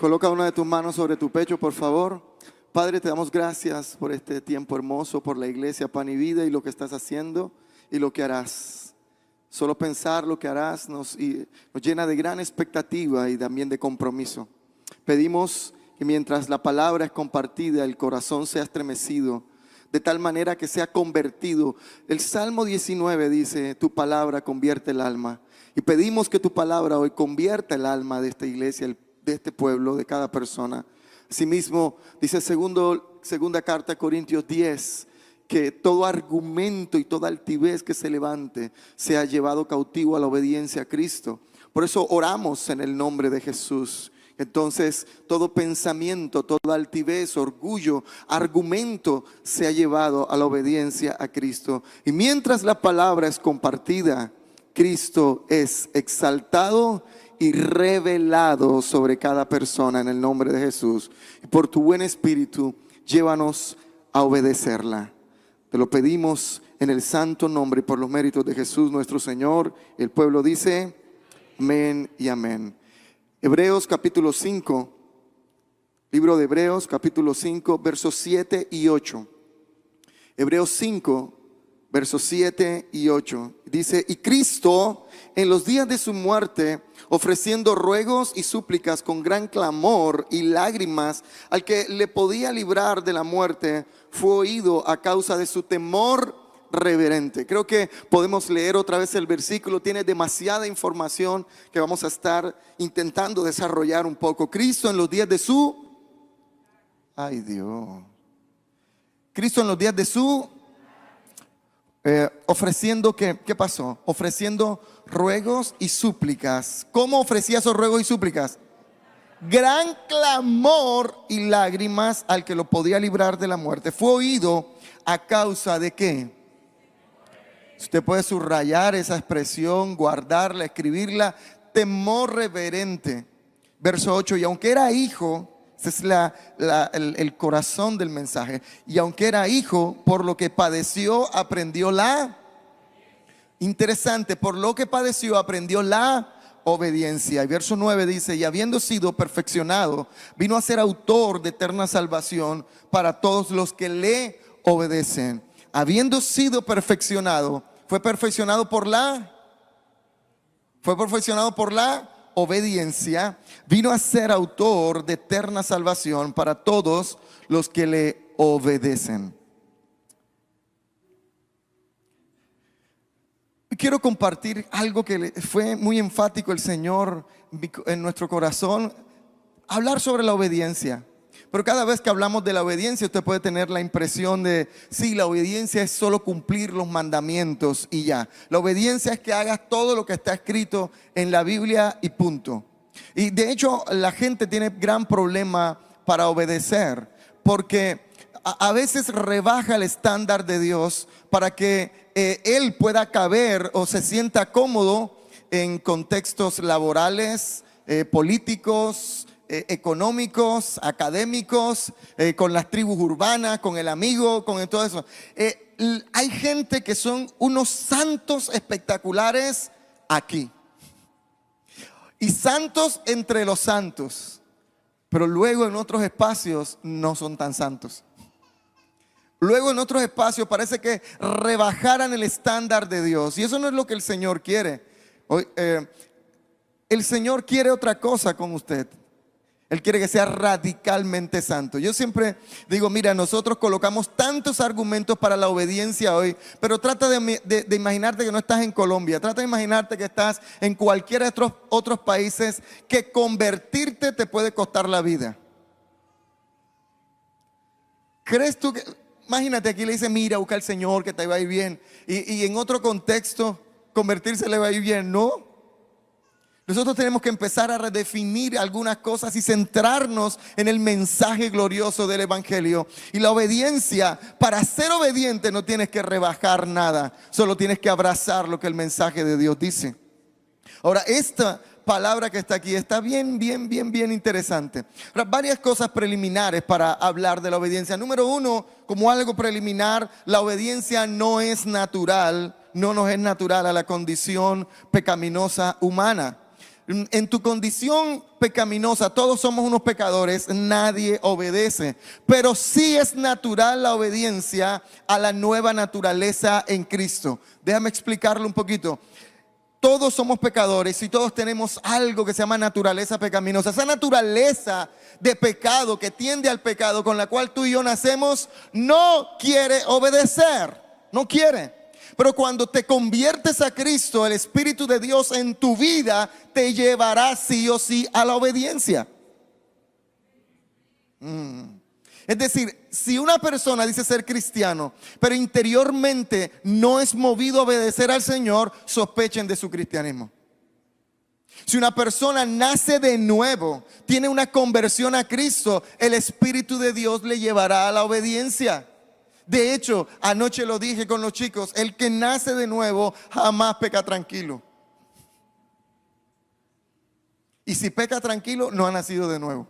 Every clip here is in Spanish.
Coloca una de tus manos sobre tu pecho, por favor. Padre, te damos gracias por este tiempo hermoso, por la iglesia Pan y Vida y lo que estás haciendo y lo que harás. Solo pensar lo que harás nos llena de gran expectativa y también de compromiso. Pedimos que mientras la palabra es compartida, el corazón sea estremecido, de tal manera que sea convertido. El Salmo 19 dice, tu palabra convierte el alma. Y pedimos que tu palabra hoy convierta el alma de esta iglesia, de este pueblo, de cada persona. Asimismo, dice segunda carta a Corintios 10, que todo argumento y toda altivez que se levante sea llevado cautivo a la obediencia a Cristo. Por eso oramos en el nombre de Jesús. Entonces, todo pensamiento, toda altivez, orgullo, argumento sea llevado a la obediencia a Cristo. Y mientras la palabra es compartida, Cristo es exaltado y revelado sobre cada persona en el nombre de Jesús. Y por tu buen espíritu, llévanos a obedecerla. Te lo pedimos en el santo nombre y por los méritos de Jesús nuestro Señor. El pueblo dice, amén y amén. Hebreos capítulo 5, libro de Hebreos capítulo 5, versos 7 y 8. Hebreos 5, versos 7 y 8. Dice, y Cristo en los días de su muerte, ofreciendo ruegos y súplicas con gran clamor y lágrimas al que le podía librar de la muerte, fue oído a causa de su temor reverente. Creo que podemos leer otra vez el versículo. Tiene demasiada información que vamos a estar intentando desarrollar un poco. Cristo en los días de su... Ay, Dios. Cristo en los días de su... ofreciendo, ¿qué pasó? Ofreciendo ruegos y súplicas. ¿Cómo ofrecía esos ruegos y súplicas? Gran clamor y lágrimas al que lo podía librar de la muerte. Fue oído a causa de ¿qué? Usted puede subrayar esa expresión, guardarla, escribirla. Temor reverente. Verso 8, y aunque era hijo, ese es el corazón del mensaje. Y aunque era hijo, por lo que padeció, aprendió la... Interesante, por lo que padeció, aprendió la obediencia. Y verso 9 dice, y habiendo sido perfeccionado, vino a ser autor de eterna salvación para todos los que le obedecen. Habiendo sido perfeccionado, fue perfeccionado por la obediencia, vino a ser autor de eterna salvación para todos los que le obedecen. Quiero compartir algo que fue muy enfático el Señor en nuestro corazón, hablar sobre la obediencia. Pero cada vez que hablamos de la obediencia, usted puede tener la impresión de, sí, la obediencia es solo cumplir los mandamientos y ya. La obediencia es que hagas todo lo que está escrito en la Biblia y punto. Y de hecho, la gente tiene gran problema para obedecer, porque a veces rebaja el estándar de Dios para que Él pueda caber o se sienta cómodo en contextos laborales, políticos, económicos, académicos, con las tribus urbanas, con el amigo, con todo eso. Hay gente que son unos santos espectaculares aquí y santos entre los santos, pero luego en otros espacios no son tan santos. Luego en otros espacios parece que rebajaran el estándar de Dios, y eso no es lo que el Señor quiere. Hoy, el Señor quiere otra cosa con usted. Él quiere que sea radicalmente santo. Yo siempre digo, mira, nosotros colocamos tantos argumentos para la obediencia hoy, pero trata de imaginarte que no estás en Colombia. Trata de imaginarte que estás en cualquiera de otros países que convertirte te puede costar la vida. ¿Crees tú que? Imagínate, aquí le dice, mira, busca al Señor que te va a ir bien. Y en otro contexto, convertirse le va a ir bien. No. Nosotros tenemos que empezar a redefinir algunas cosas y centrarnos en el mensaje glorioso del Evangelio. Y la obediencia, para ser obediente no tienes que rebajar nada, solo tienes que abrazar lo que el mensaje de Dios dice. Ahora, esta palabra que está aquí está bien interesante. Ahora, varias cosas preliminares para hablar de la obediencia. Número uno, como algo preliminar, la obediencia no es natural, no nos es natural a la condición pecaminosa humana. En tu condición pecaminosa, todos somos unos pecadores, nadie obedece. Pero sí es natural la obediencia a la nueva naturaleza en Cristo. Déjame explicarlo un poquito. Todos somos pecadores y todos tenemos algo que se llama naturaleza pecaminosa. Esa naturaleza de pecado que tiende al pecado con la cual tú y yo nacemos, no quiere obedecer, no quiere. Pero cuando te conviertes a Cristo, el Espíritu de Dios en tu vida te llevará sí o sí a la obediencia. Es decir, si una persona dice ser cristiano, pero interiormente no es movido a obedecer al Señor, sospechen de su cristianismo. Si una persona nace de nuevo, tiene una conversión a Cristo, el Espíritu de Dios le llevará a la obediencia. De hecho, anoche lo dije con los chicos, el que nace de nuevo jamás peca tranquilo. Y si peca tranquilo, no ha nacido de nuevo.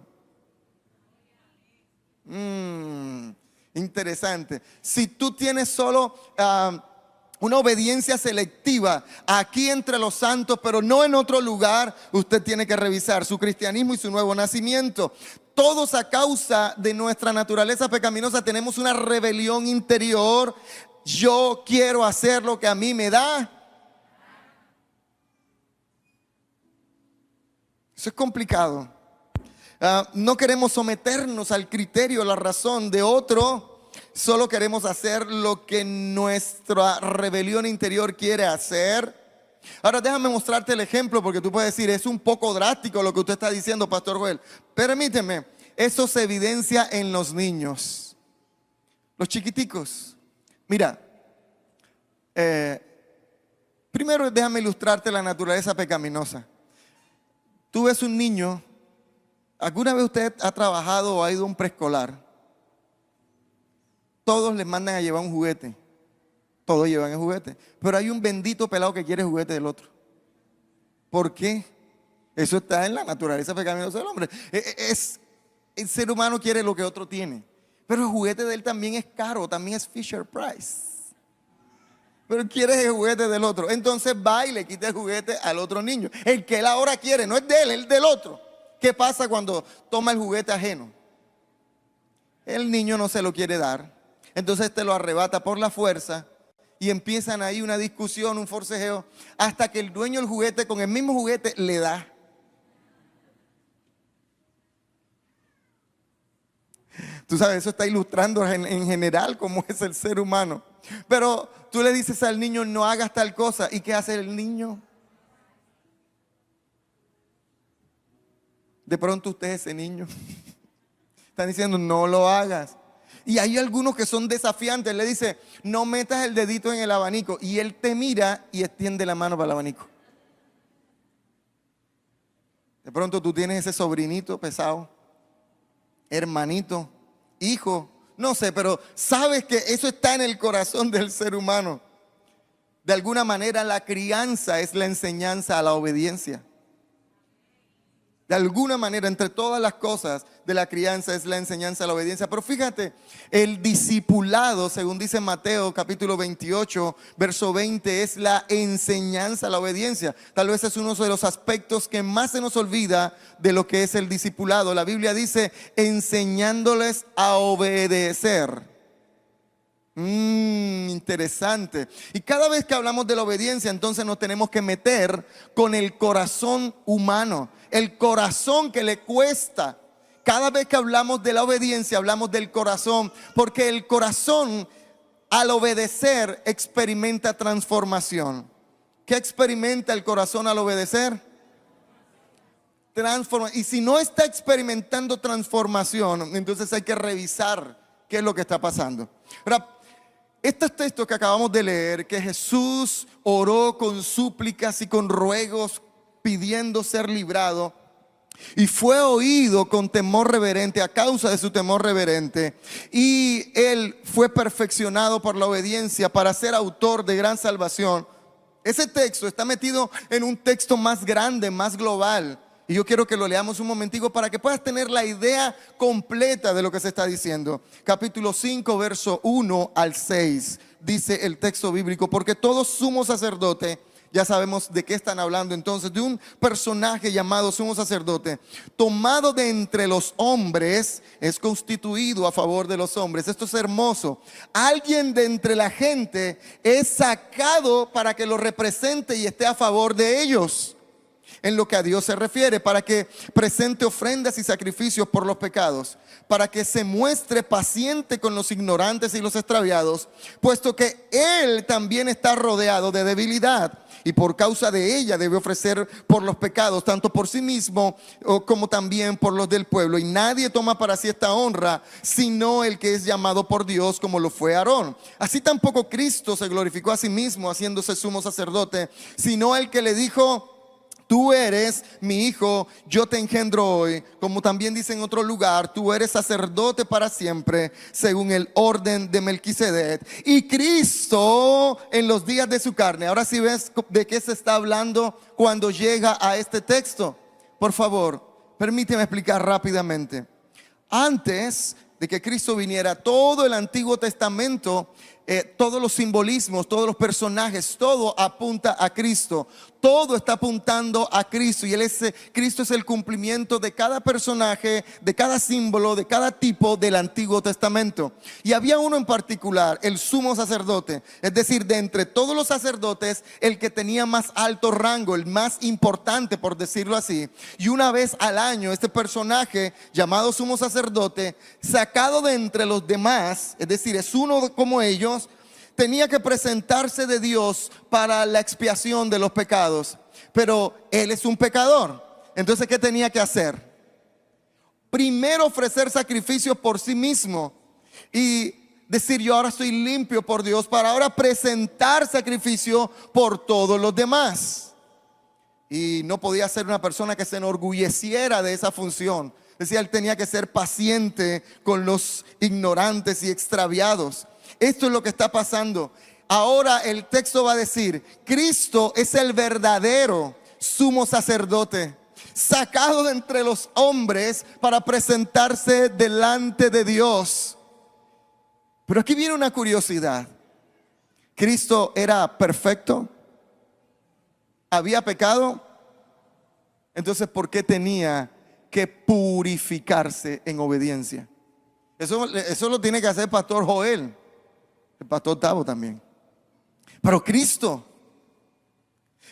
Interesante. Si tú tienes solo una obediencia selectiva aquí entre los santos, pero no en otro lugar, usted tiene que revisar su cristianismo y su nuevo nacimiento. Todos, a causa de nuestra naturaleza pecaminosa, tenemos una rebelión interior. Yo quiero hacer lo que a mí me da. Eso es complicado. No queremos someternos al criterio, a la razón de otro. Solo queremos hacer lo que nuestra rebelión interior quiere hacer. Ahora déjame mostrarte el ejemplo, porque tú puedes decir, es un poco drástico lo que usted está diciendo, Pastor Joel. Permíteme, eso se evidencia en los niños, los chiquiticos. Mira, primero déjame ilustrarte la naturaleza pecaminosa. Tú ves un niño. ¿Alguna vez usted ha trabajado o ha ido a un preescolar? Todos les mandan a llevar un juguete. Todos llevan el juguete. Pero hay un bendito pelado que quiere el juguete del otro. ¿Por qué? Eso está en la naturaleza pecaminosa del hombre. El ser humano quiere lo que otro tiene. Pero el juguete de él también es caro, también es Fisher Price. Pero quiere el juguete del otro. Entonces va y le quita el juguete al otro niño. El que él ahora quiere no es de él, es del otro. ¿Qué pasa cuando toma el juguete ajeno? El niño no se lo quiere dar. Entonces te lo arrebata por la fuerza y empiezan ahí una discusión, un forcejeo, hasta que el dueño del juguete con el mismo juguete le da. Tú sabes, eso está ilustrando en general cómo es el ser humano. Pero tú le dices al niño, no hagas tal cosa. ¿Y qué hace el niño? De pronto usted es ese niño. Están diciendo, no lo hagas. Y hay algunos que son desafiantes. Le dice, no metas el dedito en el abanico. Y él te mira y extiende la mano para el abanico. De pronto tú tienes ese sobrinito pesado, hermanito, hijo, no sé, pero sabes que eso está en el corazón del ser humano. De alguna manera la crianza es la enseñanza a la obediencia. De alguna manera, entre todas las cosas de la crianza es la enseñanza a la obediencia. Pero fíjate, el discipulado, según dice Mateo capítulo 28, verso 20, es la enseñanza a la obediencia. Tal vez es uno de los aspectos que más se nos olvida de lo que es el discipulado. La Biblia dice, enseñándoles a obedecer. Interesante. Y cada vez que hablamos de la obediencia, entonces nos tenemos que meter con el corazón humano, el corazón que le cuesta. Cada vez que hablamos de la obediencia, hablamos del corazón, porque el corazón al obedecer experimenta transformación. ¿Qué experimenta el corazón al obedecer? Transformación. Y si no está experimentando transformación, entonces hay que revisar qué es lo que está pasando. Ahora, estos textos que acabamos de leer, que Jesús oró con súplicas y con ruegos pidiendo ser librado, y fue oído con temor reverente a causa de su temor reverente, y él fue perfeccionado por la obediencia para ser autor de gran salvación. Ese texto está metido en un texto más grande, más global, y yo quiero que lo leamos un momentico para que puedas tener la idea completa de lo que se está diciendo. Capítulo 5, verso 1 al 6, dice el texto bíblico: porque todo sumo sacerdote Ya sabemos de qué están hablando entonces, de un personaje llamado sumo sacerdote, tomado de entre los hombres, es constituido a favor de los hombres. Esto es hermoso. Alguien de entre la gente es sacado para que lo represente y esté a favor de ellos. En lo que a Dios se refiere, para que presente ofrendas y sacrificios por los pecados, para que se muestre paciente con los ignorantes y los extraviados, puesto que Él también está rodeado de debilidad, y por causa de ella debe ofrecer por los pecados, tanto por sí mismo como también por los del pueblo. Y nadie toma para sí esta honra, sino el que es llamado por Dios, como lo fue Aarón. Así tampoco Cristo se glorificó a sí mismo, haciéndose sumo sacerdote, sino el que le dijo: tú eres mi hijo, yo te engendro hoy. Como también dice en otro lugar: tú eres sacerdote para siempre, según el orden de Melquisedec. Y Cristo en los días de su carne. Ahora sí ves de qué se está hablando cuando llega a este texto. Por favor, permíteme explicar rápidamente. Antes de que Cristo viniera, todo el Antiguo Testamento, todos los simbolismos, todos los personajes, todo apunta a Cristo. Todo está apuntando a Cristo, y Cristo es el cumplimiento de cada personaje, de cada símbolo, de cada tipo del Antiguo Testamento. Y había uno en particular, el sumo sacerdote, es decir, de entre todos los sacerdotes, el que tenía más alto rango, el más importante, por decirlo así. Y una vez al año, este personaje llamado sumo sacerdote, sacado de entre los demás, es decir, es uno como ellos, tenía que presentarse de Dios para la expiación de los pecados. Pero él es un pecador. Entonces, ¿qué tenía que hacer? Primero ofrecer sacrificios por sí mismo y decir: yo ahora estoy limpio por Dios, para ahora presentar sacrificio por todos los demás. Y no podía ser una persona que se enorgulleciera de esa función. Decía, él tenía que ser paciente con los ignorantes y extraviados. Esto es lo que está pasando. Ahora el texto va a decir: Cristo es el verdadero sumo sacerdote, sacado de entre los hombres para presentarse delante de Dios. Pero aquí viene una curiosidad. ¿Cristo era perfecto? ¿Había pecado? Entonces, ¿por qué tenía que purificarse en obediencia? Eso lo tiene que hacer el pastor Joel, el pastor Tavo también. Pero Cristo,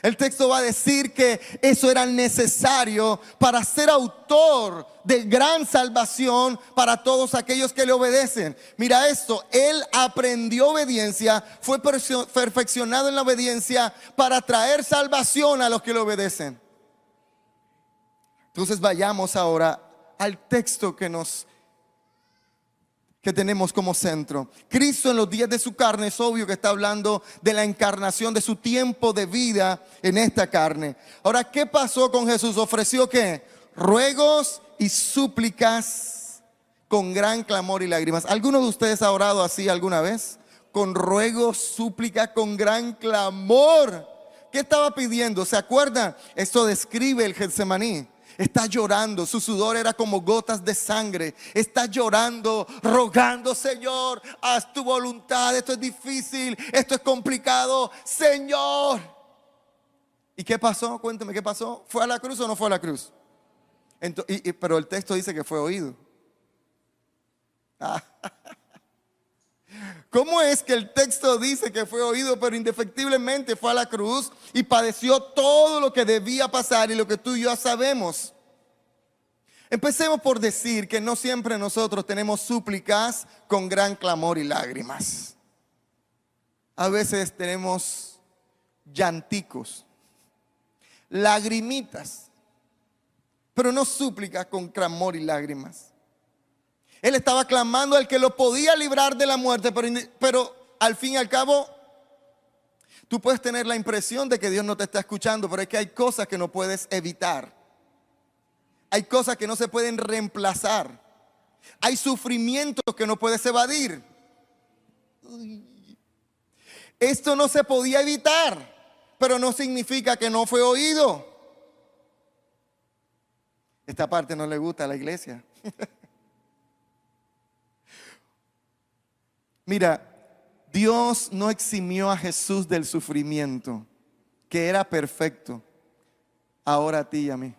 el texto va a decir que eso era necesario para ser autor de gran salvación para todos aquellos que le obedecen. Mira esto: él aprendió obediencia, fue perfeccionado en la obediencia para traer salvación a los que le obedecen. Entonces vayamos ahora al texto que tenemos como centro. Cristo en los días de su carne, es obvio que está hablando de la encarnación, de su tiempo de vida en esta carne. Ahora, ¿qué pasó con Jesús? ¿Ofreció qué? Ruegos y súplicas con gran clamor y lágrimas. ¿Alguno de ustedes ha orado así alguna vez? Con ruegos, súplicas, con gran clamor. ¿Qué estaba pidiendo? ¿Se acuerdan? Esto describe el Getsemaní. Está llorando, su sudor era como gotas de sangre. Está llorando, rogando: Señor, haz tu voluntad, esto es difícil, esto es complicado, Señor. ¿Y qué pasó? Cuénteme, ¿qué pasó? ¿Fue a la cruz o no fue a la cruz? Pero el texto dice que fue oído. ¿Cómo es que el texto dice que fue oído, pero indefectiblemente fue a la cruz y padeció todo lo que debía pasar y lo que tú y yo sabemos? Empecemos por decir que no siempre nosotros tenemos súplicas con gran clamor y lágrimas. A veces tenemos llanticos, lagrimitas, pero no súplicas con clamor y lágrimas. Él estaba clamando al que lo podía librar de la muerte, pero al fin y al cabo, tú puedes tener la impresión de que Dios no te está escuchando, pero es que hay cosas que no puedes evitar. Hay cosas que no se pueden reemplazar. Hay sufrimientos que no puedes evadir. Esto no se podía evitar, pero no significa que no fue oído. Esta parte no le gusta a la iglesia. Mira, Dios no eximió a Jesús del sufrimiento. que era perfecto, ahora a ti y a mí.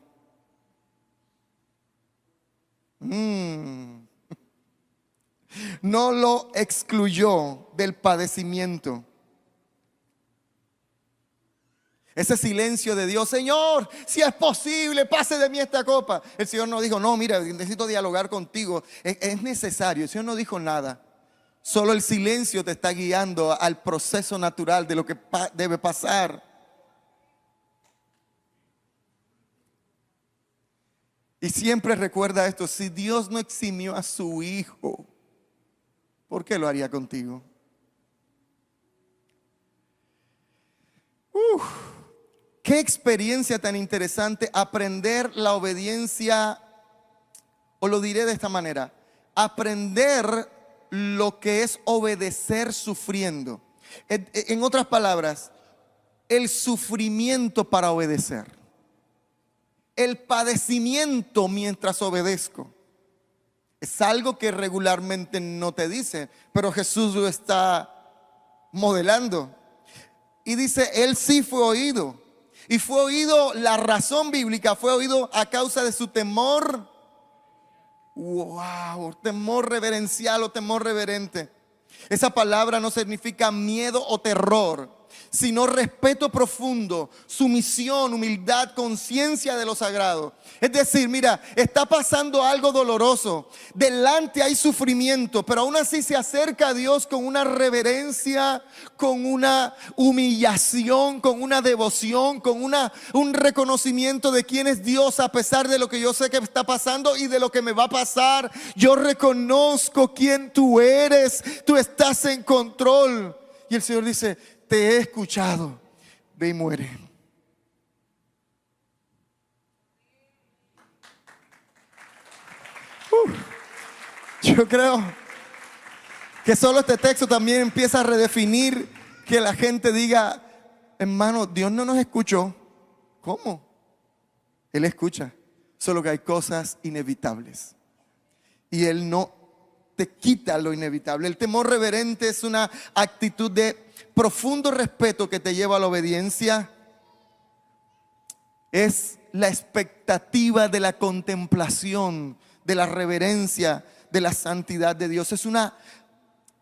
No lo excluyó del padecimiento. Ese silencio de Dios, Señor, si es posible, pase de mí esta copa. El Señor no dijo, no, mira, necesito dialogar contigo. Es necesario. El Señor no dijo nada. Solo el silencio te está guiando al proceso natural de lo que debe pasar. Y siempre recuerda esto, si Dios no eximió a su Hijo, ¿por qué lo haría contigo? Qué experiencia tan interesante aprender la obediencia, o lo diré de esta manera, aprender lo que es obedecer sufriendo. En otras palabras, el sufrimiento para obedecer, el padecimiento mientras obedezco. Es algo que regularmente no te dice, pero Jesús lo está modelando. Y dice, Él sí fue oído. Y fue oído, la razón bíblica fue oído a causa de su temor. Wow, temor reverencial o temor reverente. Esa palabra no significa miedo o terror, sino respeto profundo, sumisión, humildad, conciencia de lo sagrado. Es decir, mira, está pasando algo doloroso, delante hay sufrimiento, pero aún así se acerca a Dios con una reverencia, con una humillación, con una devoción, con un reconocimiento de quién es Dios a pesar de lo que yo sé que está pasando y de lo que me va a pasar. Yo reconozco quién tú eres, tú estás en control. Y el Señor dice, te he escuchado, ve y muere. Yo creo que solo este texto también empieza a redefinir que la gente diga, hermano, Dios no nos escuchó. ¿Cómo? Él escucha, solo que hay cosas inevitables y Él no te quita lo inevitable. El temor reverente es una actitud de profundo respeto que te lleva a la obediencia. Es la expectativa de la contemplación, de la reverencia, de la santidad de Dios. Es una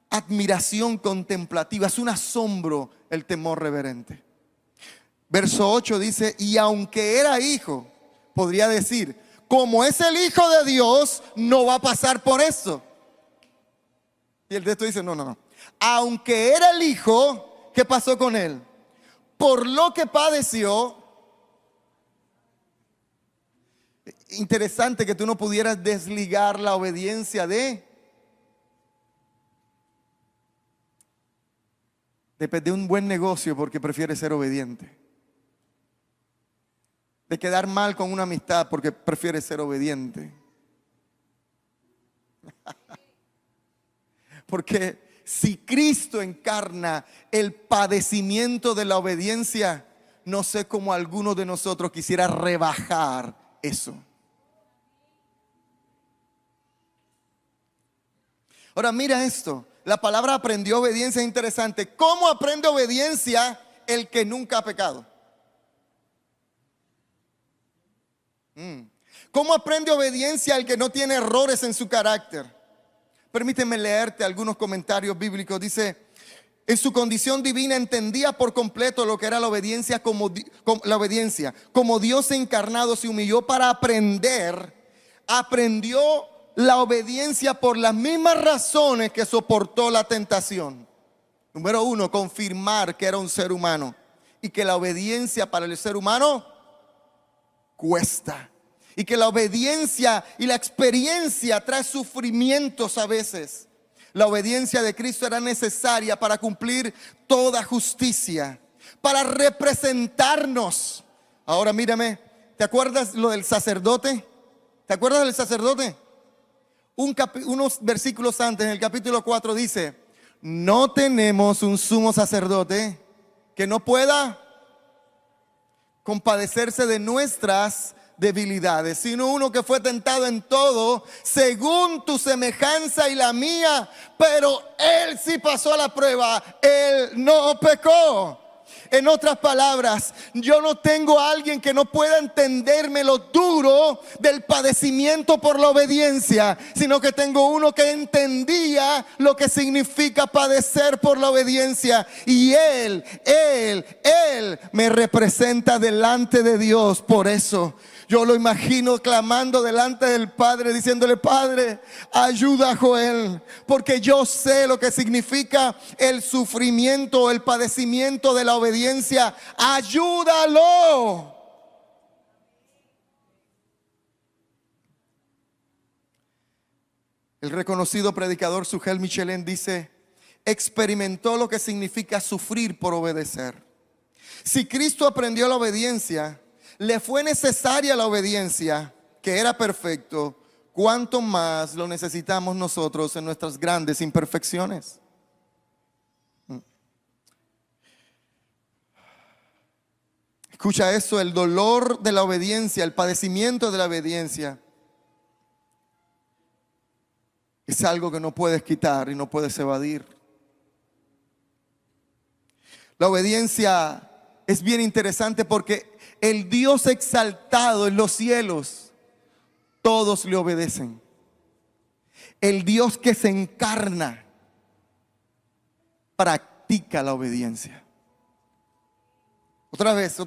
admiración contemplativa, es un asombro el temor reverente. Verso 8 dice, y aunque era hijo, podría decir, como es el Hijo de Dios, no va a pasar por eso. Y el texto dice, no. Aunque era el Hijo, ¿qué pasó con él? Por lo que padeció. Interesante que tú no pudieras desligar la obediencia de un buen negocio porque prefieres ser obediente. De quedar mal con una amistad porque prefieres ser obediente. Porque si Cristo encarna el padecimiento de la obediencia, no sé cómo alguno de nosotros quisiera rebajar eso. Ahora mira esto, la palabra aprendió obediencia es interesante. ¿Cómo aprende obediencia el que nunca ha pecado? ¿Cómo aprende obediencia el que no tiene errores en su carácter? Permíteme leerte algunos comentarios bíblicos. Dice, en su condición divina entendía por completo lo que era la obediencia como Dios encarnado se humilló para aprender. Aprendió la obediencia por las mismas razones que soportó la tentación. Número 1, confirmar que era un ser humano y que la obediencia para el ser humano cuesta. Y que la obediencia y la experiencia trae sufrimientos a veces. La obediencia de Cristo era necesaria para cumplir toda justicia, para representarnos. Ahora mírame, ¿te acuerdas lo del sacerdote? ¿Te acuerdas del sacerdote? Unos versículos antes, en el capítulo 4 dice, no tenemos un sumo sacerdote que no pueda compadecerse de nuestras debilidades, sino uno que fue tentado en todo según tu semejanza y la mía, pero Él sí pasó a la prueba, Él no pecó. En otras palabras, yo no tengo a alguien que no pueda entenderme lo duro del padecimiento por la obediencia, sino que tengo uno que entendía lo que significa padecer por la obediencia. Y Él me representa delante de Dios. Por eso yo lo imagino clamando delante del Padre, diciéndole: Padre, ayuda a Joel, porque yo sé lo que significa el sufrimiento, el padecimiento de la obediencia. Ayúdalo. El reconocido predicador Sujel Michelin dice: experimentó lo que significa sufrir por obedecer. Si Cristo aprendió la obediencia, le fue necesaria la obediencia, que era perfecto, ¿cuánto más lo necesitamos nosotros en nuestras grandes imperfecciones? Escucha eso: el dolor de la obediencia, el padecimiento de la obediencia es algo que no puedes quitar y no puedes evadir. La obediencia es bien interesante porque el Dios exaltado en los cielos, todos le obedecen. El Dios que se encarna practica la obediencia. Otra vez.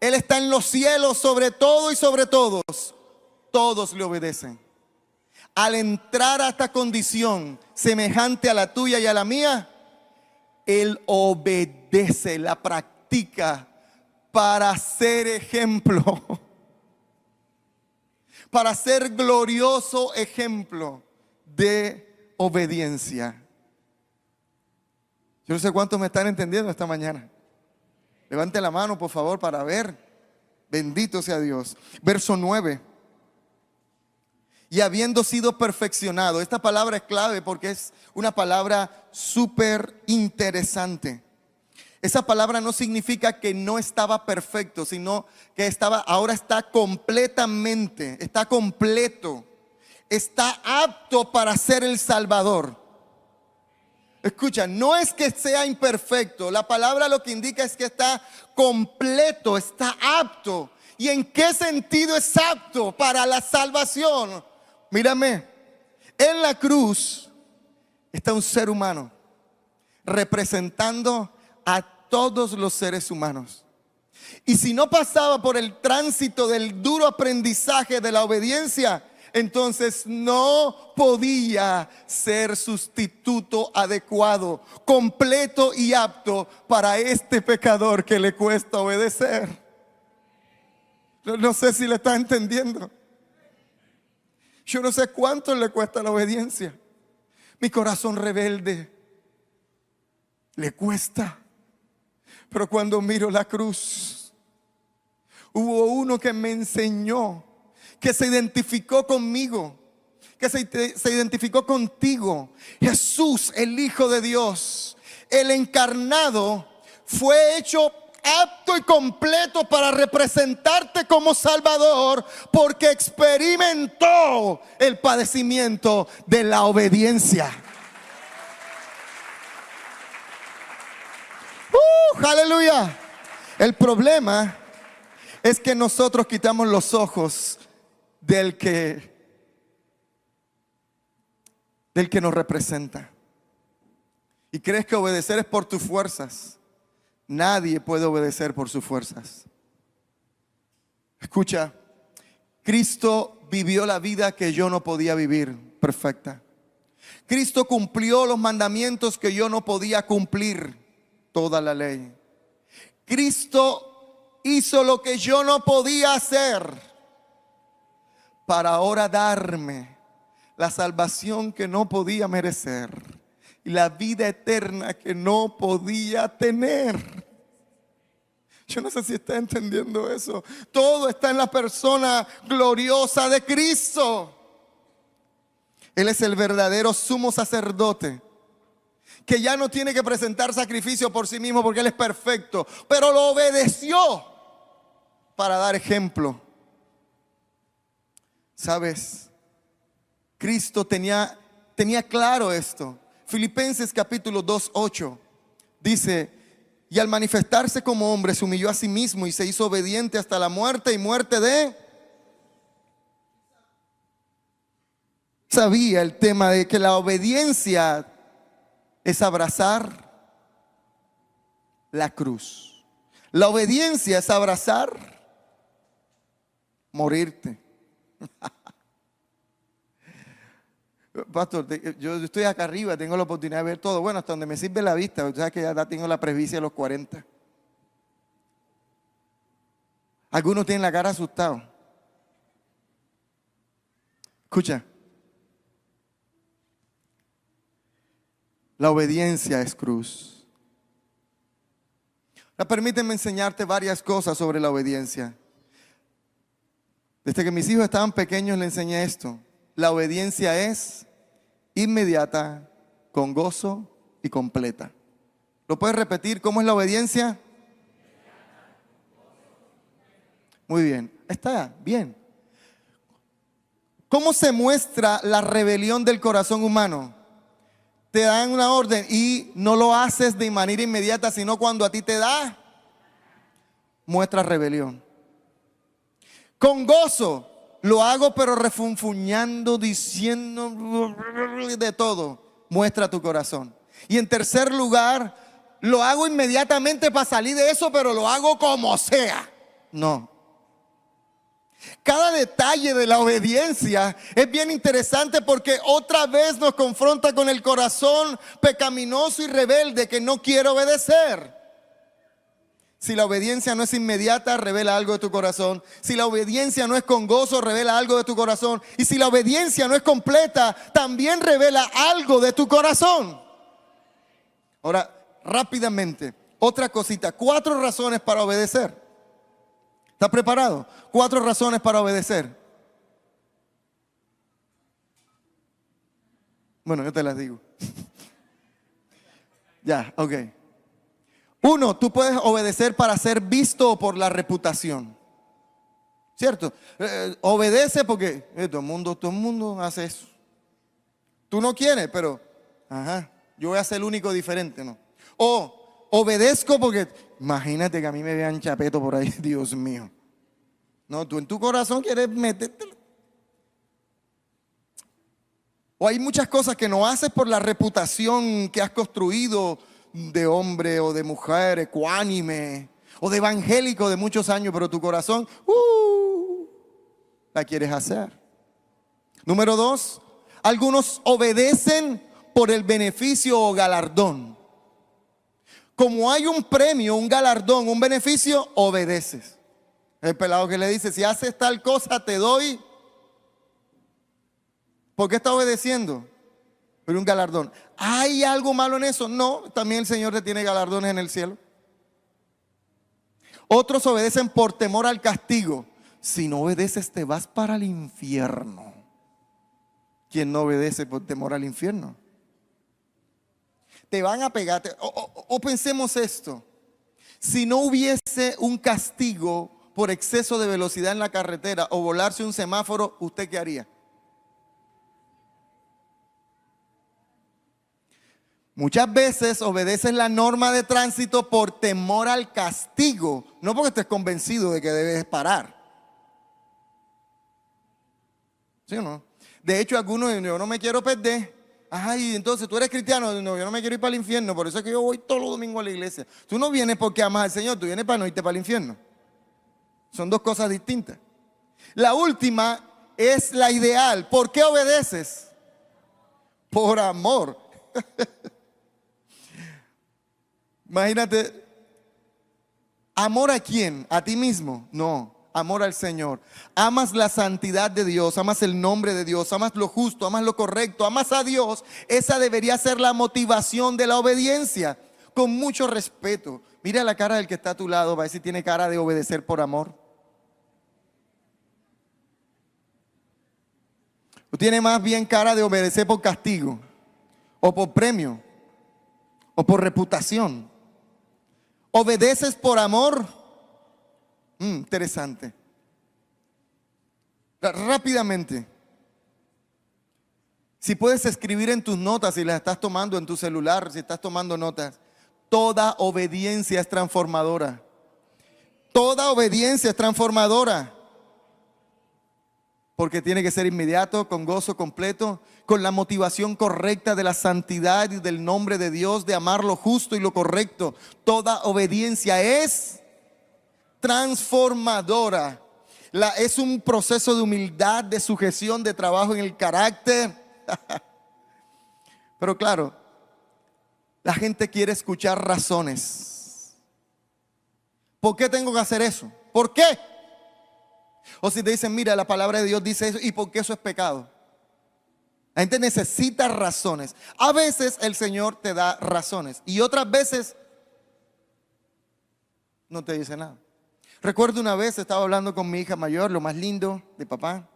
Él está en los cielos sobre todo y sobre todos. Todos le obedecen. Al entrar a esta condición semejante a la tuya y a la mía, Él obedece, la practica para ser ejemplo, para ser glorioso ejemplo de obediencia. Yo no sé cuántos me están entendiendo esta mañana. Levante la mano, por favor, para ver. Bendito sea Dios. Verso 9. Y habiendo sido perfeccionado. Esta palabra es clave porque es una palabra súper interesante. Esa palabra no significa que no estaba perfecto, sino que ahora está completamente, está completo, está apto para ser el Salvador. Escucha, no es que sea imperfecto, la palabra lo que indica es que está completo, está apto. ¿Y en qué sentido es apto para la salvación? Mírame, en la cruz está un ser humano representando a todos los seres humanos. Y si no pasaba por el tránsito del duro aprendizaje de la obediencia, entonces no podía ser sustituto adecuado, completo y apto para este pecador que le cuesta obedecer. No sé si le está entendiendo. Yo no sé cuánto le cuesta la obediencia. Mi corazón rebelde le cuesta. Pero cuando miro la cruz, hubo uno que me enseñó, que se identificó conmigo, que se identificó contigo. Jesús, el Hijo de Dios, el encarnado, fue hecho apto y completo para representarte como Salvador, porque experimentó el padecimiento de la obediencia. Aleluya. El problema es que nosotros quitamos los ojos del que nos representa. Y crees que obedecer es por tus fuerzas. Nadie puede obedecer por sus fuerzas. Escucha, Cristo vivió la vida que yo no podía vivir, perfecta. Cristo cumplió los mandamientos que yo no podía cumplir, toda la ley. Cristo hizo lo que yo no podía hacer para ahora darme la salvación que no podía merecer y la vida eterna que no podía tener. Yo no sé si está entendiendo eso. Todo está en la persona gloriosa de Cristo. Él es el verdadero sumo sacerdote, que ya no tiene que presentar sacrificio por sí mismo porque Él es perfecto, pero lo obedeció para dar ejemplo. ¿Sabes? Cristo tenía claro esto. Filipenses capítulo 2:8 dice: Y al manifestarse como hombre, se humilló a sí mismo y se hizo obediente hasta la muerte y muerte de... Sabía el tema de que la obediencia es abrazar la cruz. La obediencia es abrazar morirte. Pastor, yo estoy acá arriba, tengo la oportunidad de ver todo. Bueno, hasta donde me sirve la vista. Usted sabe que ya tengo la presbicia a los 40. Algunos tienen la cara asustados. Escucha. La obediencia es cruz. Ahora permíteme enseñarte varias cosas sobre la obediencia. Desde que mis hijos estaban pequeños les enseñé esto. La obediencia es inmediata, con gozo y completa. ¿Lo puedes repetir? ¿Cómo es la obediencia? Muy bien. Está bien. ¿Cómo se muestra la rebelión del corazón humano? Te dan una orden y no lo haces de manera inmediata, sino cuando a ti te da, muestra rebelión. Con gozo lo hago, pero refunfuñando, diciendo de todo, muestra tu corazón. Y en tercer lugar, lo hago inmediatamente para salir de eso, pero lo hago como sea. No. Cada detalle de la obediencia es bien interesante porque otra vez nos confronta con el corazón pecaminoso y rebelde que no quiere obedecer. Si la obediencia no es inmediata, revela algo de tu corazón. Si la obediencia no es con gozo, revela algo de tu corazón. Y si la obediencia no es completa, también revela algo de tu corazón. Ahora, rápidamente, otra cosita. 4 razones para obedecer. ¿Estás preparado? 4 razones para obedecer. Bueno, yo te las digo. Ya, ok. 1, tú puedes obedecer para ser visto por la reputación. ¿Cierto? Obedece porque todo el mundo hace eso. Tú no quieres, pero yo voy a ser el único diferente, ¿no? O obedezco porque imagínate que a mí me vean chapeto por ahí, Dios mío. No, tú en tu corazón quieres meterte. O hay muchas cosas que no haces por la reputación que has construido de hombre o de mujer ecuánime o de evangélico de muchos años, pero tu corazón la quieres hacer. Número 2, algunos obedecen por el beneficio o galardón. Como hay un premio, un galardón, un beneficio, obedeces. El pelado que le dice, si haces tal cosa te doy. ¿Por qué está obedeciendo? Pero un galardón. ¿Hay algo malo en eso? No, también el Señor te tiene galardones en el cielo. Otros obedecen por temor al castigo. Si no obedeces te vas para el infierno. ¿Quién no obedece por temor al infierno? Te van a pegar. O pensemos esto. Si no hubiese un castigo por exceso de velocidad en la carretera o volarse un semáforo, ¿usted qué haría? Muchas veces obedeces la norma de tránsito por temor al castigo, no porque estés convencido de que debes parar. ¿Sí o no? De hecho, algunos dicen, yo no me quiero perder. Ay, entonces tú eres cristiano. No, yo no me quiero ir para el infierno, por eso es que yo voy todos los domingos a la iglesia. Tú no vienes porque amas al Señor, tú vienes para no irte para el infierno. Son dos cosas distintas. La última es la ideal. ¿Por qué obedeces? Por amor. Imagínate, ¿amor a quién? ¿A ti mismo? No, amor al Señor. Amas la santidad de Dios, amas el nombre de Dios, amas lo justo, amas lo correcto, amas a Dios. Esa debería ser la motivación de la obediencia, con mucho respeto. Mira la cara del que está a tu lado, va a ver si tiene cara de obedecer por amor. ¿O tiene más bien cara de obedecer por castigo? ¿O por premio? ¿O por reputación? ¿Obedeces por amor? Interesante. Rápidamente. Si puedes escribir en tus notas, si las estás tomando en tu celular, si estás tomando notas, Toda obediencia es transformadora. Toda obediencia es transformadora. Porque tiene que ser inmediato, con gozo completo, con la motivación correcta de la santidad y del nombre de Dios, de amar lo justo y lo correcto. Toda obediencia es transformadora. Es un proceso de humildad, de sujeción, de trabajo en el carácter. Pero claro, la gente quiere escuchar razones. ¿Por qué tengo que hacer eso? ¿Por qué? O si te dicen, mira, la palabra de Dios dice eso, ¿y por qué eso es pecado? La gente necesita razones. A veces el Señor te da razones y otras veces no te dice nada. Recuerdo una vez, estaba hablando con mi hija mayor, lo más lindo de papá,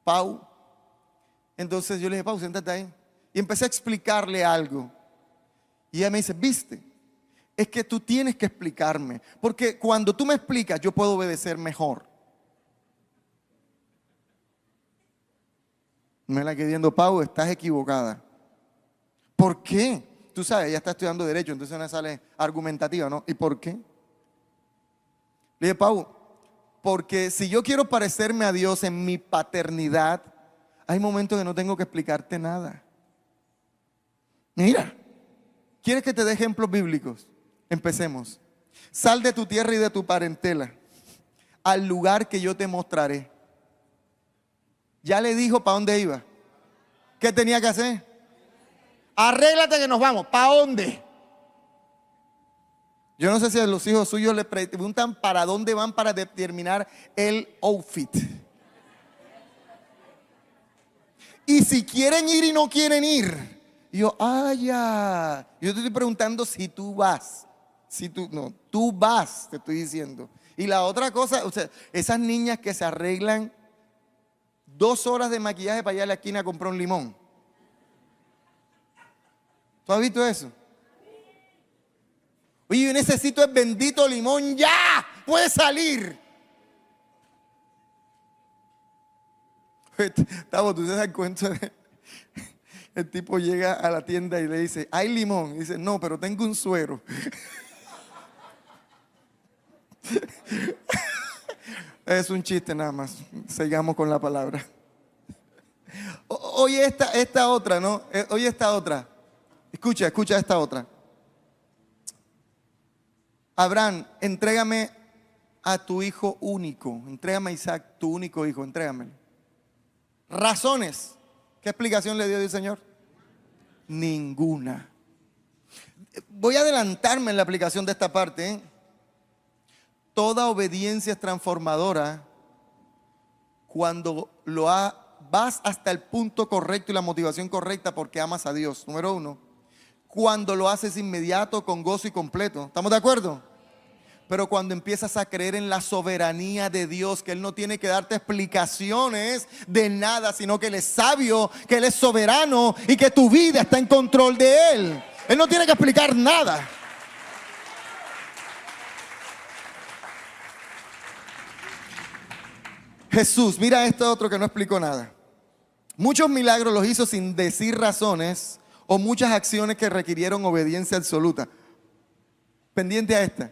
Pau. Entonces yo le dije, Pau, siéntate ahí. Y empecé a explicarle algo. Y ella me dice, viste, es que tú tienes que explicarme, porque cuando tú me explicas yo puedo obedecer mejor. Me la quedé viendo, Pau, estás equivocada. ¿Por qué? Tú sabes, ella está estudiando Derecho, entonces no sale argumentativa, ¿no? ¿Y por qué? Le dije, Pau, porque si yo quiero parecerme a Dios en mi paternidad, hay momentos que no tengo que explicarte nada. Mira, ¿quieres que te dé ejemplos bíblicos? Empecemos. Sal de tu tierra y de tu parentela al lugar que yo te mostraré. Ya le dijo para dónde iba. ¿Qué tenía que hacer? Arréglate que nos vamos. ¿Para dónde? Yo no sé si a los hijos suyos le preguntan para dónde van para determinar el outfit. Y si quieren ir y no quieren ir. Y yo, ya. Yo te estoy preguntando si tú vas. Si tú, no, tú vas, te estoy diciendo. Y la otra cosa, o sea, esas niñas que se arreglan 2 horas de maquillaje para ir a la esquina a comprar un limón. ¿Tú has visto eso? Oye, yo necesito el bendito limón ya. Puede salir. Tavo, tú te das cuenta de... El tipo llega a la tienda y le dice, ¿hay limón? Y dice, no, pero tengo un suero. Es un chiste nada más. Sigamos con la palabra. Oye esta otra, ¿no? Oye esta otra. Escucha esta otra. Abraham, entrégame a tu hijo único. Entrégame a Isaac, tu único hijo. Entrégamelo. Razones. ¿Qué explicación le dio el Señor? Ninguna. Voy a adelantarme en la aplicación de esta parte, ¿eh? Toda obediencia es transformadora cuando vas hasta el punto correcto y la motivación correcta porque amas a Dios. Número 1. Cuando lo haces inmediato, con gozo y completo. ¿Estamos de acuerdo? Pero cuando empiezas a creer en la soberanía de Dios, que Él no tiene que darte explicaciones de nada, sino que Él es sabio, que Él es soberano y que tu vida está en control de Él. Él no tiene que explicar nada. Jesús, mira esto otro que no explicó nada. Muchos milagros los hizo sin decir razones o muchas acciones que requirieron obediencia absoluta. Pendiente a esta.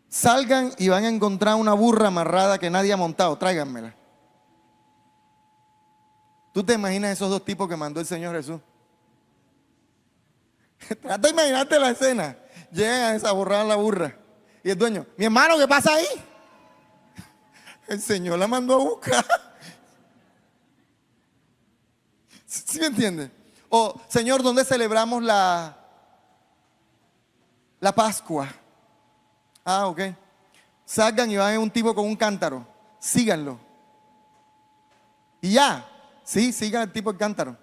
Salgan y van a encontrar una burra amarrada que nadie ha montado, tráiganmela. ¿Tú te imaginas esos 2 tipos que mandó el Señor Jesús? Trata de imaginarte la escena. Llegan a desaborrar la burra y el dueño, mi hermano, ¿qué pasa ahí? El Señor la mandó a buscar. ¿Sí me entiendes? O, Señor, ¿dónde celebramos la Pascua? Ok. Salgan y van a un tipo con un cántaro. Síganlo. Y ya. Sí, sigan al tipo del cántaro.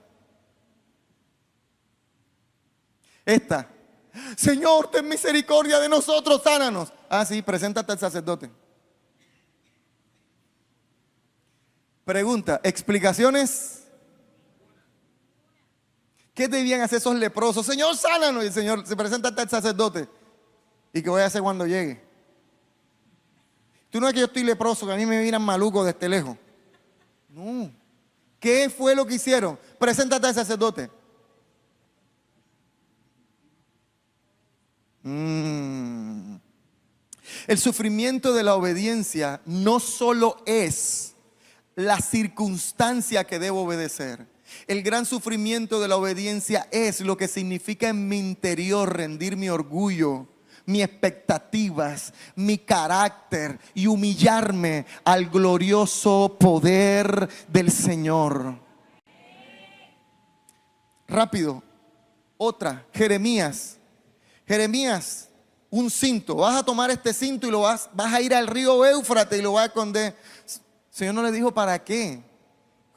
Esta. Señor, ten misericordia de nosotros, sánanos. Sí, preséntate al sacerdote. Pregunta, explicaciones. ¿Qué debían hacer esos leprosos? Señor, sánanos. Y el Señor se presenta al sacerdote. ¿Y qué voy a hacer cuando llegue? Tú no es que yo estoy leproso, que a mí me miran maluco desde lejos. No. ¿Qué fue lo que hicieron? Preséntate al sacerdote. El sufrimiento de la obediencia no solo es la circunstancia que debo obedecer. El gran sufrimiento de la obediencia es lo que significa en mi interior rendir mi orgullo, mis expectativas, mi carácter y humillarme al glorioso poder del Señor. Rápido, otra, Jeremías, un cinto. Vas a tomar este cinto y vas a ir al río Éufrates y lo vas a esconder. El Señor no le dijo para qué.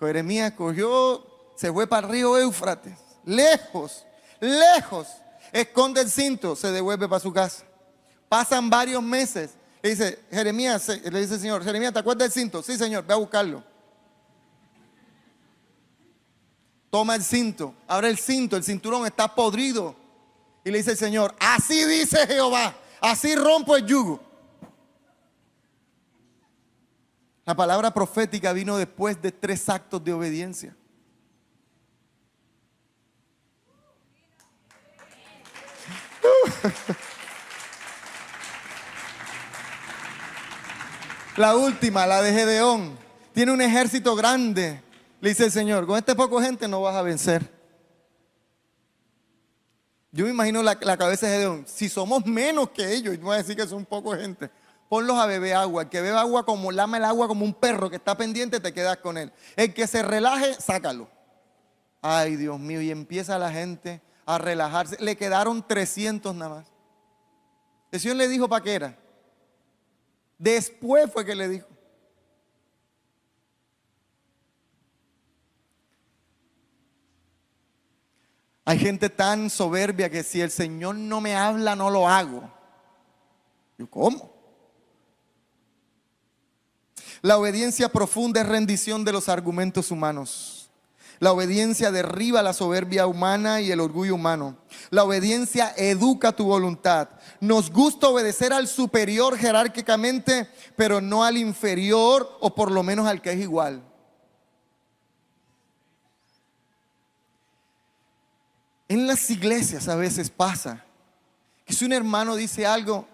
Jeremías cogió, se fue para el río Éufrates, lejos, esconde el cinto, se devuelve para su casa. Pasan varios meses. Le dice Jeremías, le dice el Señor, Jeremías, ¿te acuerdas del cinto? Sí, Señor, ve a buscarlo. Toma el cinto, abre el cinto, el cinturón está podrido. Y le dice el Señor, así dice Jehová, así rompo el yugo. La palabra profética vino después de 3 actos de obediencia. La última, la de Gedeón. Tiene un ejército grande. Le dice el Señor, con este poco gente no vas a vencer. Yo me imagino la cabeza de Gedeón. Si somos menos que ellos, y no voy a decir que son poco gente, ponlos a beber agua. El que bebe agua como lama el agua como un perro que está pendiente, te quedas con él. El que se relaje, sácalo. Ay, Dios mío, y empieza la gente a relajarse. Le quedaron 300 nada más. El Señor le dijo para qué era. Después fue que le dijo. Hay gente tan soberbia que si el Señor no me habla, no lo hago. Yo, ¿cómo? La obediencia profunda es rendición de los argumentos humanos. La obediencia derriba la soberbia humana y el orgullo humano. La obediencia educa tu voluntad. Nos gusta obedecer al superior jerárquicamente, pero no al inferior o por lo menos al que es igual. En las iglesias a veces pasa que si un hermano dice algo,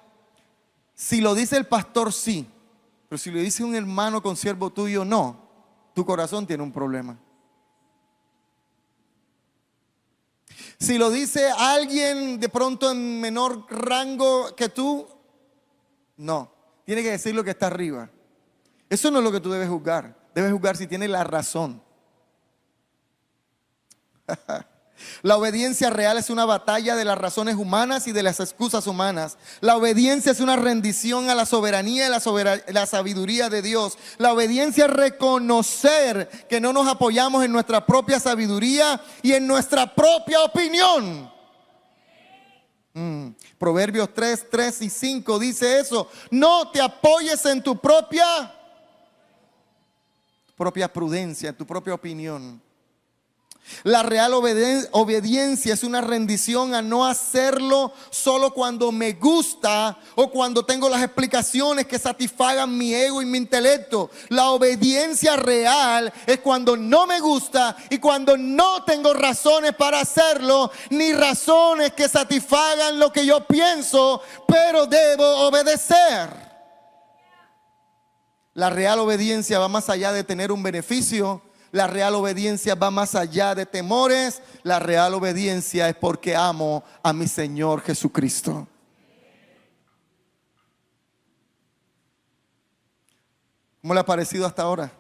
si lo dice el pastor sí, pero si lo dice un hermano consiervo tuyo no, tu corazón tiene un problema. Si lo dice alguien de pronto en menor rango que tú, no, tiene que decir lo que está arriba. Eso no es lo que tú debes juzgar. Debes juzgar si tiene la razón. La obediencia real es una batalla de las razones humanas y de las excusas humanas. La obediencia es una rendición a la soberanía y la sabiduría de Dios. La obediencia es reconocer que no nos apoyamos en nuestra propia sabiduría y en nuestra propia opinión. Proverbios 3 y 5 dice eso. No te apoyes en tu propia prudencia, en tu propia opinión. La real obediencia es una rendición a no hacerlo solo cuando me gusta o cuando tengo las explicaciones que satisfagan mi ego y mi intelecto. La obediencia real es cuando no me gusta y cuando no tengo razones para hacerlo, ni razones que satisfagan lo que yo pienso, pero debo obedecer. La real obediencia va más allá de tener un beneficio. La real obediencia va más allá de temores. La real obediencia es porque amo a mi Señor Jesucristo. ¿Cómo le ha parecido hasta ahora?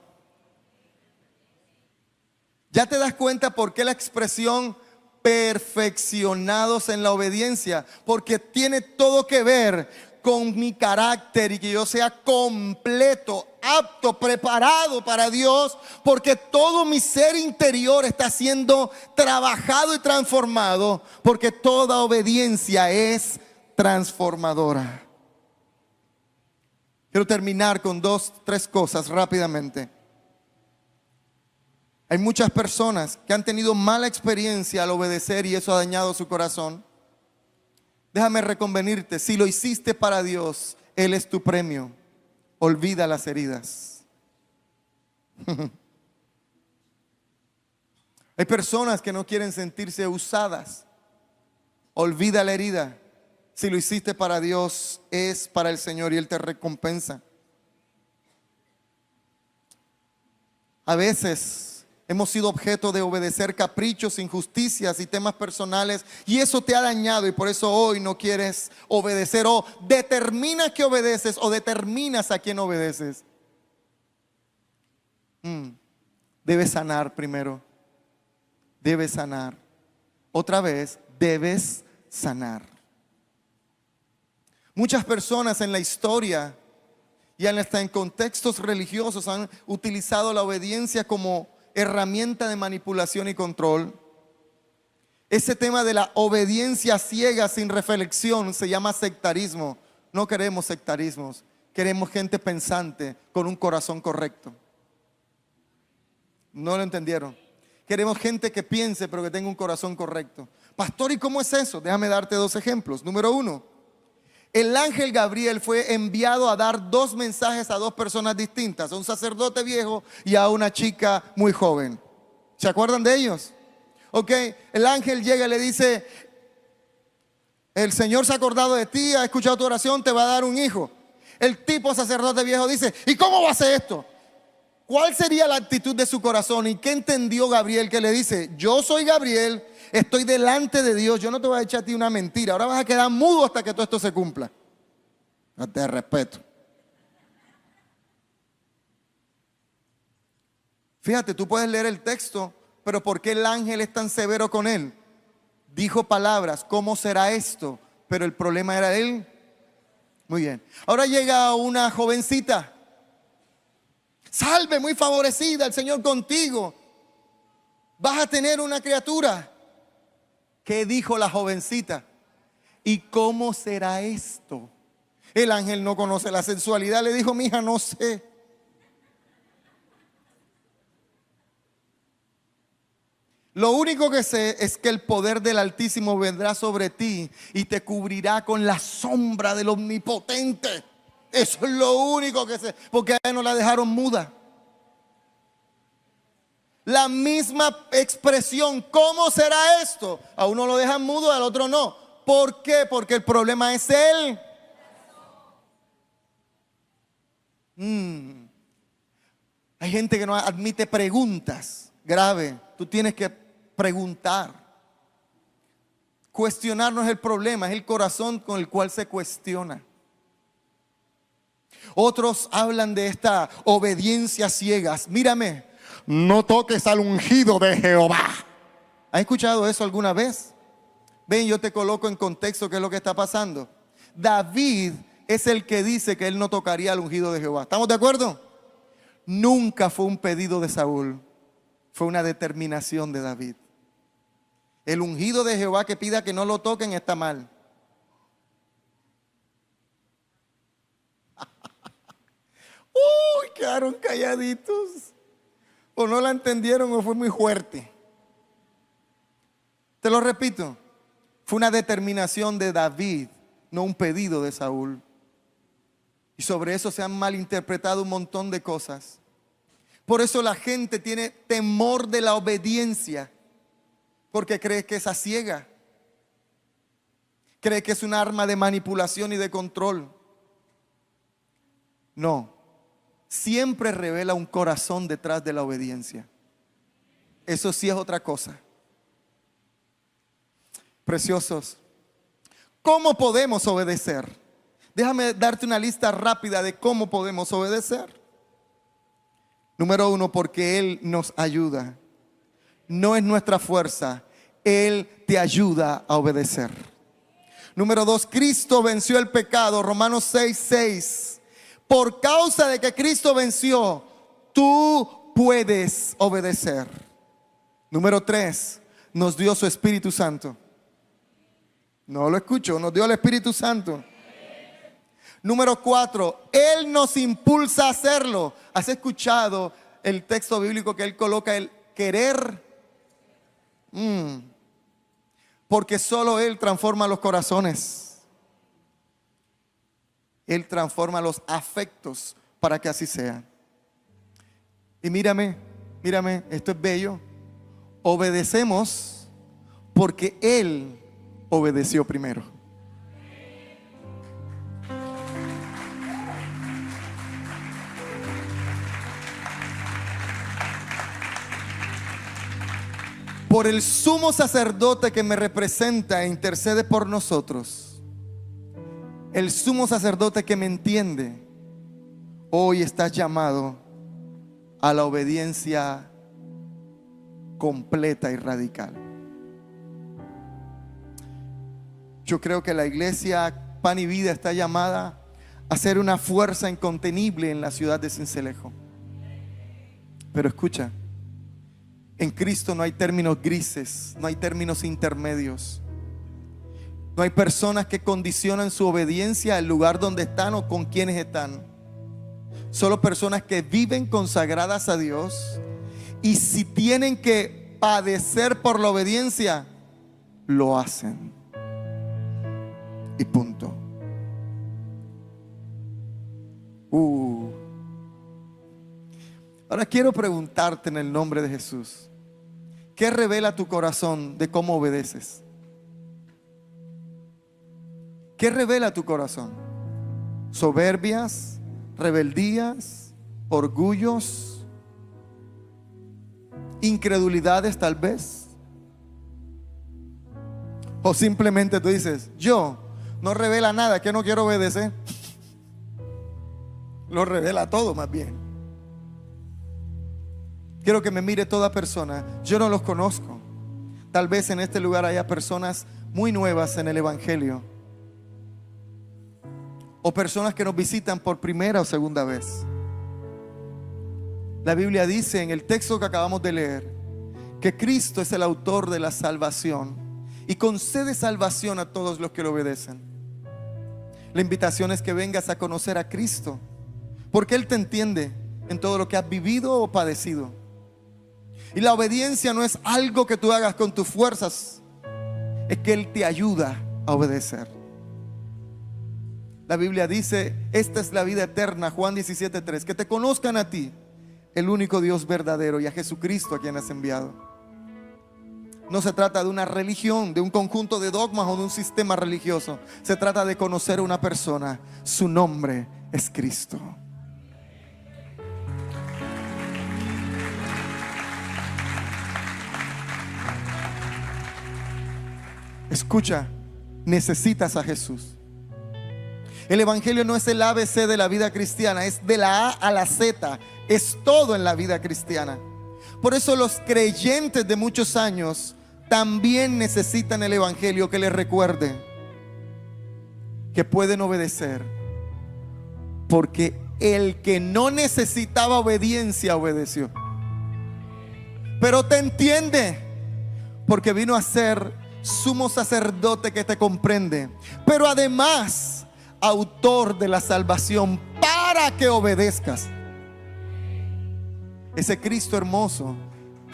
¿Ya te das cuenta por qué la expresión perfeccionados en la obediencia? Porque tiene todo que ver con mi carácter y que yo sea completo, apto, preparado para Dios, porque todo mi ser interior está siendo trabajado y transformado, porque toda obediencia es transformadora. Quiero terminar con 2-3 cosas rápidamente. Hay muchas personas que han tenido mala experiencia al obedecer y eso ha dañado su corazón. Déjame reconvenirte, si lo hiciste para Dios, Él es tu premio. Olvida las heridas. Hay personas que no quieren sentirse usadas. Olvida la herida. Si lo hiciste para Dios, es para el Señor y Él te recompensa. A veces hemos sido objeto de obedecer caprichos, injusticias y temas personales, y eso te ha dañado, y por eso hoy no quieres obedecer, o determinas que obedeces o determinas a quién obedeces. Debes sanar primero. Debes sanar. Otra vez, debes sanar. Muchas personas en la historia y hasta en contextos religiosos han utilizado la obediencia como herramienta de manipulación y control. Ese tema de la obediencia ciega sin reflexión se llama sectarismo. No queremos sectarismos, queremos gente pensante con un corazón correcto. ¿No lo entendieron? Queremos gente que piense pero que tenga un corazón correcto. Pastor, ¿y cómo es eso? Déjame darte 2 ejemplos. Número 1, el ángel Gabriel fue enviado a dar 2 mensajes a 2 personas distintas, a un sacerdote viejo y a una chica muy joven. ¿Se acuerdan de ellos? Ok, el ángel llega y le dice: el Señor se ha acordado de ti, ha escuchado tu oración, te va a dar un hijo. El tipo sacerdote viejo dice: ¿y cómo va a ser esto? ¿Cuál sería la actitud de su corazón? ¿Y qué entendió Gabriel que le dice? Yo soy Gabriel, estoy delante de Dios, yo no te voy a echar a ti una mentira, ahora vas a quedar mudo hasta que todo esto se cumpla. No te respeto. Fíjate, tú puedes leer el texto, pero ¿por qué el ángel es tan severo con él? Dijo palabras: ¿cómo será esto? Pero el problema era él. Muy bien. Ahora llega una jovencita. Salve, muy favorecida, el Señor contigo. Vas a tener una criatura. ¿Qué dijo la jovencita? ¿Y cómo será esto? El ángel no conoce la sensualidad. Le dijo: mija, no sé. Lo único que sé es que el poder del Altísimo vendrá sobre ti y te cubrirá con la sombra del Omnipotente. Eso es lo único que sé, porque a ella no la dejaron muda. La misma expresión: ¿cómo será esto? A uno lo dejan mudo, al otro no. ¿Por qué? Porque el problema es él. Hay gente que no admite preguntas. Grave, tú tienes que preguntar. Cuestionar no es el problema, es el corazón con el cual se cuestiona. Otros hablan de esta obediencia ciegas. Mírame, no toques al ungido de Jehová. ¿Has escuchado eso alguna vez? Ven, yo te coloco en contexto qué es lo que está pasando. David es el que dice que él no tocaría al ungido de Jehová. ¿Estamos de acuerdo? Nunca fue un pedido de Saúl, fue una determinación de David. El ungido de Jehová que pida que no lo toquen está mal. Uy, quedaron calladitos. O no la entendieron o fue muy fuerte. Te lo repito, fue una determinación de David, no un pedido de Saúl. Y sobre eso se han malinterpretado un montón de cosas. Por eso la gente tiene temor de la obediencia, porque cree que es a ciega. Cree que es un arma de manipulación y de control. No, siempre revela un corazón detrás de la obediencia. Eso sí es otra cosa. Preciosos, ¿cómo podemos obedecer? Déjame darte una lista rápida de cómo podemos obedecer. Número 1, porque Él nos ayuda. No es nuestra fuerza, Él te ayuda a obedecer. Número 2, Cristo venció el pecado. Romanos 6:6. Por causa de que Cristo venció, tú puedes obedecer. Número 3, nos dio su Espíritu Santo. No lo escucho, nos dio el Espíritu Santo. Número 4, Él nos impulsa a hacerlo. ¿Has escuchado el texto bíblico que Él coloca el querer? Porque solo Él transforma los corazones. Él transforma los afectos para que así sea. Y mírame, esto es bello. Obedecemos porque Él obedeció primero. Por el sumo sacerdote que me representa e intercede por nosotros, el sumo sacerdote que me entiende, hoy estás llamado a la obediencia completa y radical. Yo creo que la iglesia Pan y Vida está llamada a ser una fuerza incontenible en la ciudad de Sincelejo. Pero escucha, en Cristo no hay términos grises, no hay términos intermedios. No hay personas que condicionan su obediencia al lugar donde están o con quienes están. Solo personas que viven consagradas a Dios, y si tienen que padecer por la obediencia, lo hacen. Y punto. Ahora quiero preguntarte en el nombre de Jesús, ¿qué revela tu corazón de cómo obedeces? ¿Qué revela tu corazón? ¿Soberbias, rebeldías, orgullos, incredulidades tal vez? ¿O simplemente tú dices, yo no revela nada, que no quiero obedecer? Lo revela todo más bien. Quiero que me mire toda persona. Yo no los conozco. Tal vez en este lugar haya personas muy nuevas en el Evangelio, o personas que nos visitan por primera o segunda vez. La Biblia dice en el texto que acabamos de leer que Cristo es el autor de la salvación y concede salvación a todos los que lo obedecen. La invitación es que vengas a conocer a Cristo, porque Él te entiende en todo lo que has vivido o padecido. Y la obediencia no es algo que tú hagas con tus fuerzas, es que Él te ayuda a obedecer. La Biblia dice, esta es la vida eterna, Juan 17:3, que te conozcan a ti, el único Dios verdadero, y a Jesucristo a quien has enviado. No se trata de una religión, de un conjunto de dogmas o de un sistema religioso. Se trata de conocer a una persona. Su nombre es Cristo. Escucha, necesitas a Jesús. El Evangelio no es el ABC de la vida cristiana, es de la A a la Z, es todo en la vida cristiana. Por eso los creyentes de muchos años también necesitan el Evangelio que les recuerde que pueden obedecer, porque el que no necesitaba obediencia obedeció. Pero te entiende, porque vino a ser sumo sacerdote que te comprende, pero además autor de la salvación para que obedezcas. Ese Cristo hermoso,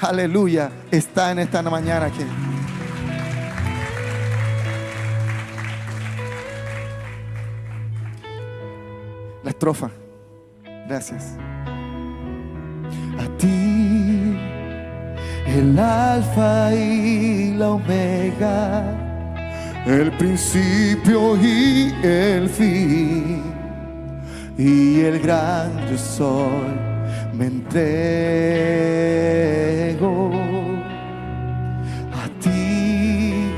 aleluya, está en esta mañana aquí. La estrofa. Gracias. A ti, el alfa y la omega, el principio y el fin, y el gran yo soy, me entrego a ti,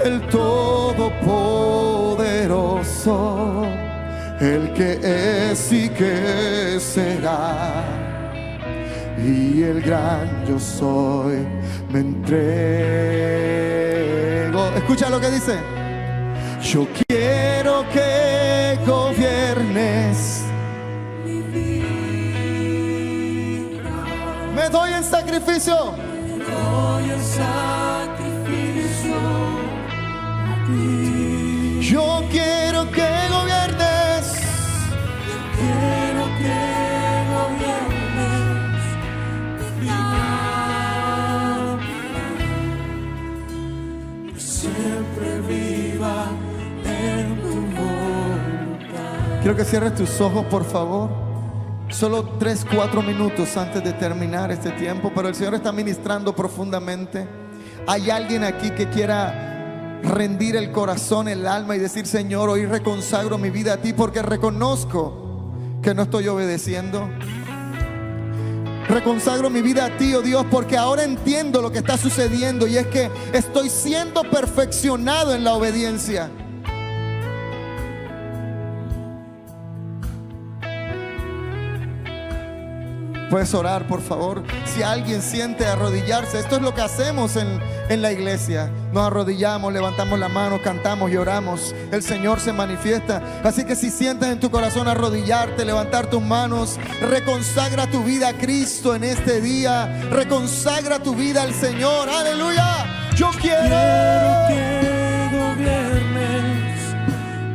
el todopoderoso, el que es y que será, y el gran yo soy, me entrego. Escucha lo que dice: yo quiero que gobiernes mi vida. Me doy en sacrificio. Me doy en sacrificio a ti. Yo quiero que gobiernes. Yo quiero que gobiernes mi vida. Siempre viva en tu voluntad. Quiero que cierres tus ojos, por favor. Solo 3, 4 minutos antes de terminar este tiempo, pero el Señor está ministrando profundamente. Hay alguien aquí que quiera rendir el corazón, el alma y decir: Señor, hoy reconsagro mi vida a ti porque reconozco que no estoy obedeciendo. Reconsagro mi vida a ti, oh Dios, porque ahora entiendo lo que está sucediendo, y es que estoy siendo perfeccionado en la obediencia. Puedes orar, por favor. Si alguien siente arrodillarse, esto es lo que hacemos en la iglesia. Nos arrodillamos, levantamos la mano, cantamos y oramos. El Señor se manifiesta. Así que si sientes en tu corazón arrodillarte, levantar tus manos, reconsagra tu vida a Cristo en este día. Reconsagra tu vida al Señor. ¡Aleluya! Yo quiero que gobiernes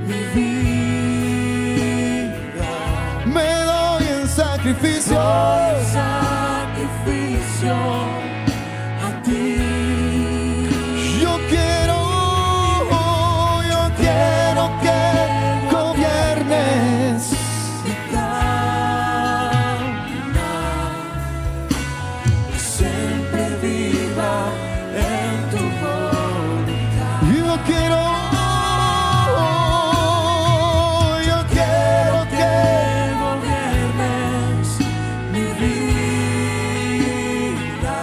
mi vida. Me doy en sacrificio. Sacrificio a ti. Yo quiero que gobiernes Mi caminar, y siempre viva en tu voluntad. Yo quiero que gobiernes mi vida.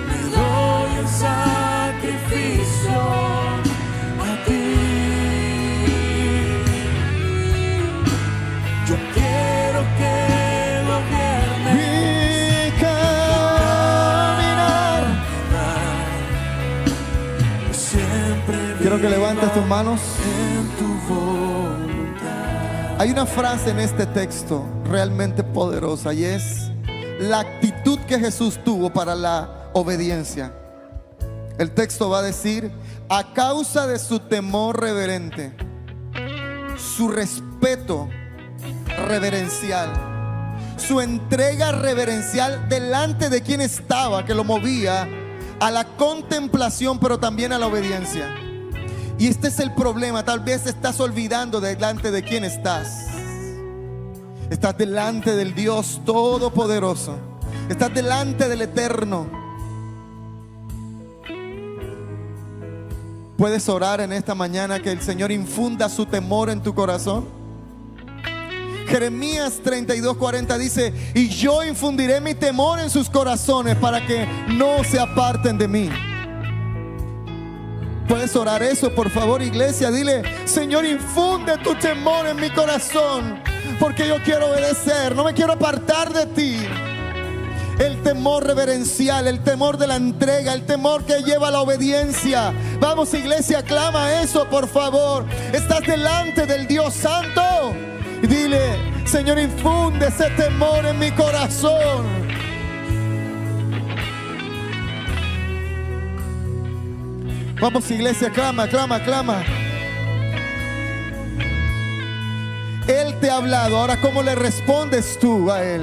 Me doy en sacrificio a ti. Yo quiero que gobiernes mi caminar. siempre. Quiero que levantes tus manos. En tu voluntad. Hay una frase en este texto realmente poderosa, y es la actitud que Jesús tuvo para la obediencia. El texto va a decir: a causa de su temor reverente, su respeto reverencial, su entrega reverencial delante de quien estaba, que lo movía a la contemplación, pero también a la obediencia. Y este es el problema. Tal vez estás olvidando delante de quién estás. Estás delante del Dios Todopoderoso. Estás delante del Eterno. ¿Puedes orar en esta mañana que el Señor infunda su temor en tu corazón? Jeremías 32:40 dice: y yo infundiré mi temor en sus corazones para que no se aparten de mí. ¿Puedes orar eso, por favor, iglesia? Dile: Señor, infunde tu temor en mi corazón, porque yo quiero obedecer, no me quiero apartar de ti. El temor reverencial, el temor de la entrega, el temor que lleva a la obediencia. Vamos, iglesia, clama eso, por favor. Estás delante del Dios Santo y dile: Señor, infunde ese temor en mi corazón. Vamos, iglesia, clama, clama, clama. Él te ha hablado. Ahora, ¿cómo le respondes tú a Él?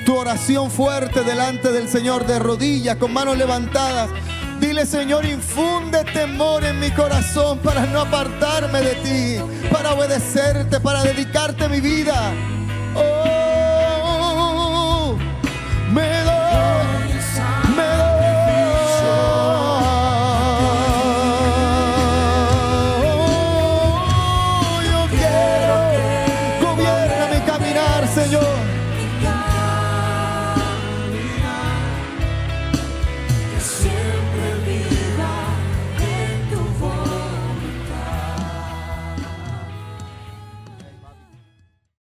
Tu oración fuerte delante del Señor, de rodillas, con manos levantadas. Dile: Señor, infunde temor en mi corazón para no apartarme de ti, para obedecerte, para dedicarte mi vida. Oh.